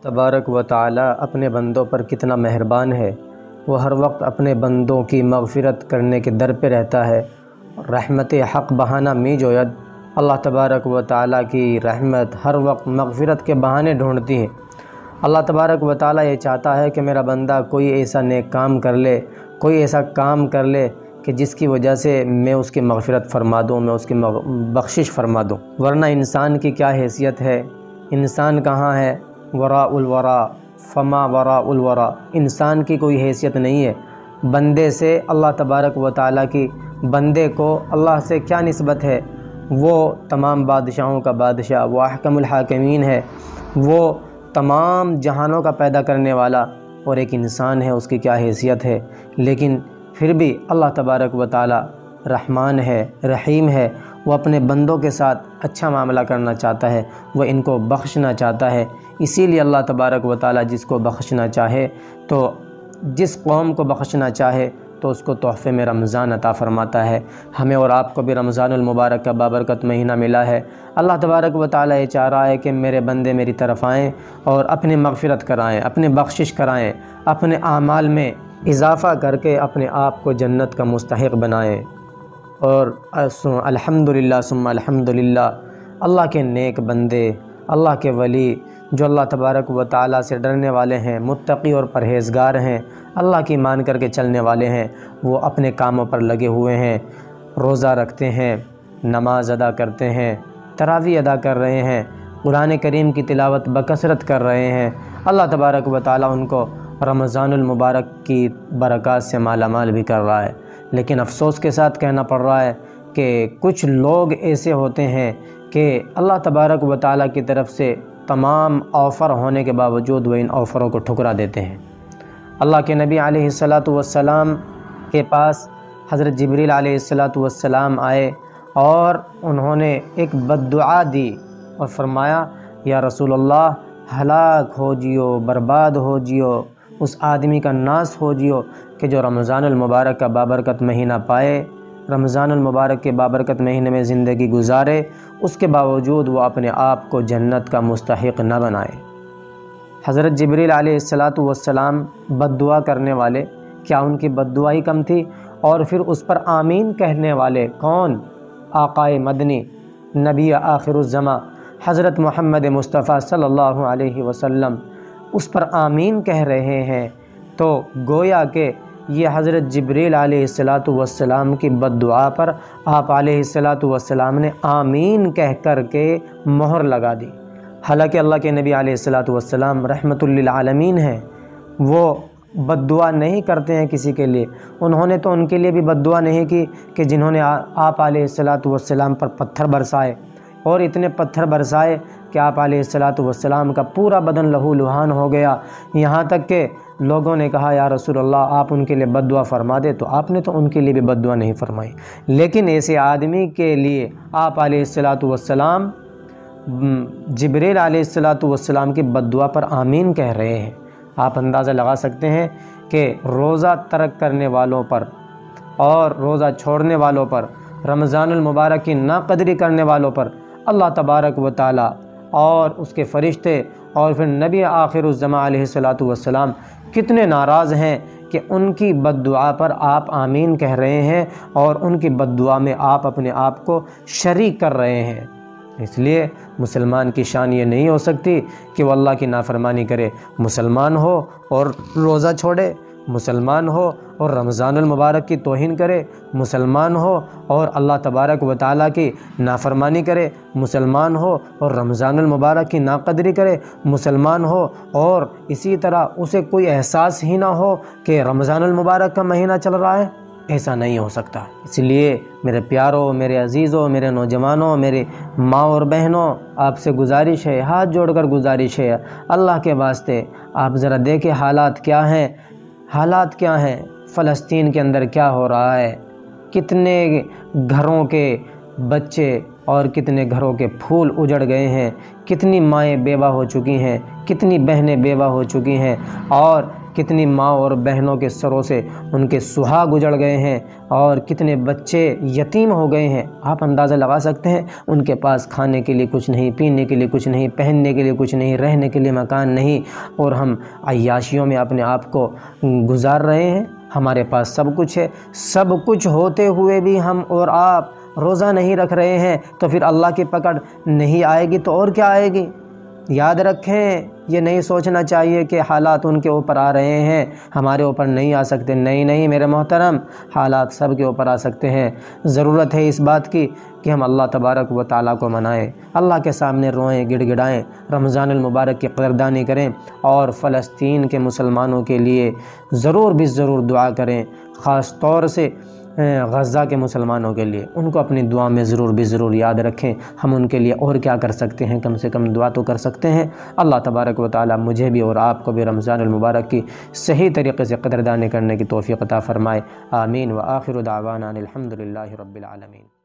تبارک و تعالی اپنے بندوں پر کتنا مہربان ہے۔ وہ ہر وقت اپنے بندوں کی مغفرت کرنے کے در پہ رہتا ہے۔ رحمت حق بہانہ می جوید، اللہ تبارک و تعالی کی رحمت ہر وقت مغفرت کے بہانے ڈھونڈتی ہے۔ اللہ تبارک و تعالی یہ چاہتا ہے کہ میرا بندہ کوئی ایسا نیک کام کر لے، کوئی ایسا کام کر لے کہ جس کی وجہ سے میں اس کی مغفرت فرما دوں، میں اس کی بخشش فرما دوں۔ ورنہ انسان کی کیا حیثیت ہے؟ انسان کہاں ہے؟ وراء الورا فما وراء الورا، انسان کی کوئی حیثیت نہیں ہے۔ بندے سے اللہ تبارک و تعالیٰ کی، بندے کو اللہ سے کیا نسبت ہے؟ وہ تمام بادشاہوں کا بادشاہ، وہ احکم الحاکمین ہے، وہ تمام جہانوں کا پیدا کرنے والا، اور ایک انسان ہے، اس کی کیا حیثیت ہے؟ لیکن پھر بھی اللہ تبارک و تعالیٰ رحمان ہے، رحیم ہے، وہ اپنے بندوں کے ساتھ اچھا معاملہ کرنا چاہتا ہے، وہ ان کو بخشنا چاہتا ہے۔ اسی لیے اللہ تبارک و تعالیٰ جس کو بخشنا چاہے، تو جس قوم کو بخشنا چاہے تو اس کو تحفے میں رمضان عطا فرماتا ہے۔ ہمیں اور آپ کو بھی رمضان المبارک کا بابرکت مہینہ ملا ہے۔ اللہ تبارک و تعالیٰ یہ چاہ رہا ہے کہ میرے بندے میری طرف آئیں اور اپنی مغفرت کرائیں، اپنے بخشش کرائیں، اپنے اعمال میں اضافہ کر کے اپنے آپ کو جنت کا مستحق بنائیں۔ اور الحمدللہ ثم الحمدللہ، اللہ کے نیک بندے، اللہ کے ولی جو اللہ تبارک و تعالیٰ سے ڈرنے والے ہیں، متقی اور پرہیزگار ہیں، اللہ کی مان کر کے چلنے والے ہیں، وہ اپنے کاموں پر لگے ہوئے ہیں، روزہ رکھتے ہیں، نماز ادا کرتے ہیں، تراویح ادا کر رہے ہیں، قرآن کریم کی تلاوت بکثرت کر رہے ہیں۔ اللہ تبارک و تعالیٰ ان کو رمضان المبارک کی برکات سے مالا مال بھی کر رہا ہے۔ لیکن افسوس کے ساتھ کہنا پڑ رہا ہے کہ کچھ لوگ ایسے ہوتے ہیں کہ اللہ تبارک و تعالیٰ کی طرف سے تمام آفر ہونے کے باوجود وہ ان آفروں کو ٹھکرا دیتے ہیں۔ اللہ کے نبی علیہ السلام کے پاس حضرت جبریل علیہ السلام آئے اور انہوں نے ایک بد دعا دی اور فرمایا، یا رسول اللہ، ہلاک ہو جیو، برباد ہو جیو، اس آدمی کا ناس ہو جیو کہ جو رمضان المبارک کا بابرکت مہینہ پائے، رمضان المبارک کے بابرکت مہینے میں زندگی گزارے، اس کے باوجود وہ اپنے آپ کو جنت کا مستحق نہ بنائے۔ حضرت جبریل علیہ السلام بد دعا کرنے والے، کیا ان کی بد دعا ہی کم تھی؟ اور پھر اس پر آمین کہنے والے کون؟ آقائے مدنی، نبی آخر الزماں حضرت محمد مصطفیٰ صلی اللہ علیہ وسلم اس پر آمین کہہ رہے ہیں، تو گویا کہ یہ حضرت جبریل علیہ السلام کی بد دعا پر آپ علیہ السلام نے آمین کہہ کر کے مہر لگا دی۔ حالانکہ اللہ کے نبی علیہ السلام رحمت للعالمین ہیں، وہ بد دعا نہیں کرتے ہیں کسی کے لیے۔ انہوں نے تو ان کے لیے بھی بد دعا نہیں کی کہ جنہوں نے آپ علیہ السلام پر پتھر برسائے، اور اتنے پتھر برسائے کہ آپ علیہ السلام کا پورا بدن لہو لہان ہو گیا، یہاں تک کہ لوگوں نے کہا، یا رسول اللہ آپ ان کے لیے بد دعا فرما دے، تو آپ نے تو ان کے لیے بھی بد دعا نہیں فرمائی۔ لیکن ایسے آدمی کے لیے آپ علیہ السلام جبریل علیہ السلام کی بد دعا پر آمین کہہ رہے ہیں۔ آپ اندازہ لگا سکتے ہیں کہ روزہ ترک کرنے والوں پر اور روزہ چھوڑنے والوں پر، رمضان المبارک کی ناقدری کرنے والوں پر اللہ تبارک و تعالیٰ اور اس کے فرشتے اور پھر نبی آخر الزماں علیہ السلام کتنے ناراض ہیں کہ ان کی بد دعا پر آپ آمین کہہ رہے ہیں اور ان کی بد دعا میں آپ اپنے آپ کو شریک کر رہے ہیں۔ اس لیے مسلمان کی شان یہ نہیں ہو سکتی کہ وہ اللہ کی نافرمانی کرے، مسلمان ہو اور روزہ چھوڑے، مسلمان ہو اور رمضان المبارک کی توہین کرے، مسلمان ہو اور اللہ تبارک و تعالیٰ کی نافرمانی کرے، مسلمان ہو اور رمضان المبارک کی ناقدری کرے، مسلمان ہو اور اسی طرح اسے کوئی احساس ہی نہ ہو کہ رمضان المبارک کا مہینہ چل رہا ہے۔ ایسا نہیں ہو سکتا۔ اس لیے میرے پیاروں، میرے عزیزوں، میرے نوجوانوں، میرے ماں اور بہنوں، آپ سے گزارش ہے، ہاتھ جوڑ کر گزارش ہے، اللہ کے واسطے آپ ذرا دیکھیں حالات کیا ہیں، حالات کیا ہیں، فلسطین کے اندر کیا ہو رہا ہے، کتنے گھروں کے بچے اور کتنے گھروں کے پھول اجڑ گئے ہیں، کتنی مائیں بیوہ ہو چکی ہیں، کتنی بہنیں بیوہ ہو چکی ہیں، اور کتنی ماں اور بہنوں کے سروں سے ان کے سہاگ اجڑ گئے ہیں اور کتنے بچے یتیم ہو گئے ہیں۔ آپ اندازہ لگا سکتے ہیں، ان کے پاس کھانے کے لیے کچھ نہیں، پینے کے لیے کچھ نہیں، پہننے کے لیے کچھ نہیں، رہنے کے لیے مکان نہیں، اور ہم عیاشیوں میں اپنے آپ کو گزار رہے ہیں۔ ہمارے پاس سب کچھ ہے، سب کچھ ہوتے ہوئے بھی ہم اور آپ روزہ نہیں رکھ رہے ہیں، تو پھر اللہ کی پکڑ نہیں آئے گی تو اور کیا آئے گی؟ یاد رکھیں، یہ نہیں سوچنا چاہیے کہ حالات ان کے اوپر آ رہے ہیں، ہمارے اوپر نہیں آ سکتے۔ نہیں میرے محترم، حالات سب کے اوپر آ سکتے ہیں۔ ضرورت ہے اس بات کی کہ ہم اللہ تبارک و تعالیٰ کو منائیں، اللہ کے سامنے روئیں، گڑ گڑائیں، رمضان المبارک کی قدردانی کریں، اور فلسطین کے مسلمانوں کے لیے ضرور بھی ضرور دعا کریں، خاص طور سے غزہ کے مسلمانوں کے لیے۔ ان کو اپنی دعا میں ضرور بھی ضرور یاد رکھیں۔ ہم ان کے لیے اور کیا کر سکتے ہیں؟ کم سے کم دعا تو کر سکتے ہیں۔ اللہ تبارک و تعالی مجھے بھی اور آپ کو بھی رمضان المبارک کی صحیح طریقے سے قدردانی کرنے کی توفیق عطا فرمائے۔ آمین۔ وآخر دعوانا الحمد للہ رب العالمین۔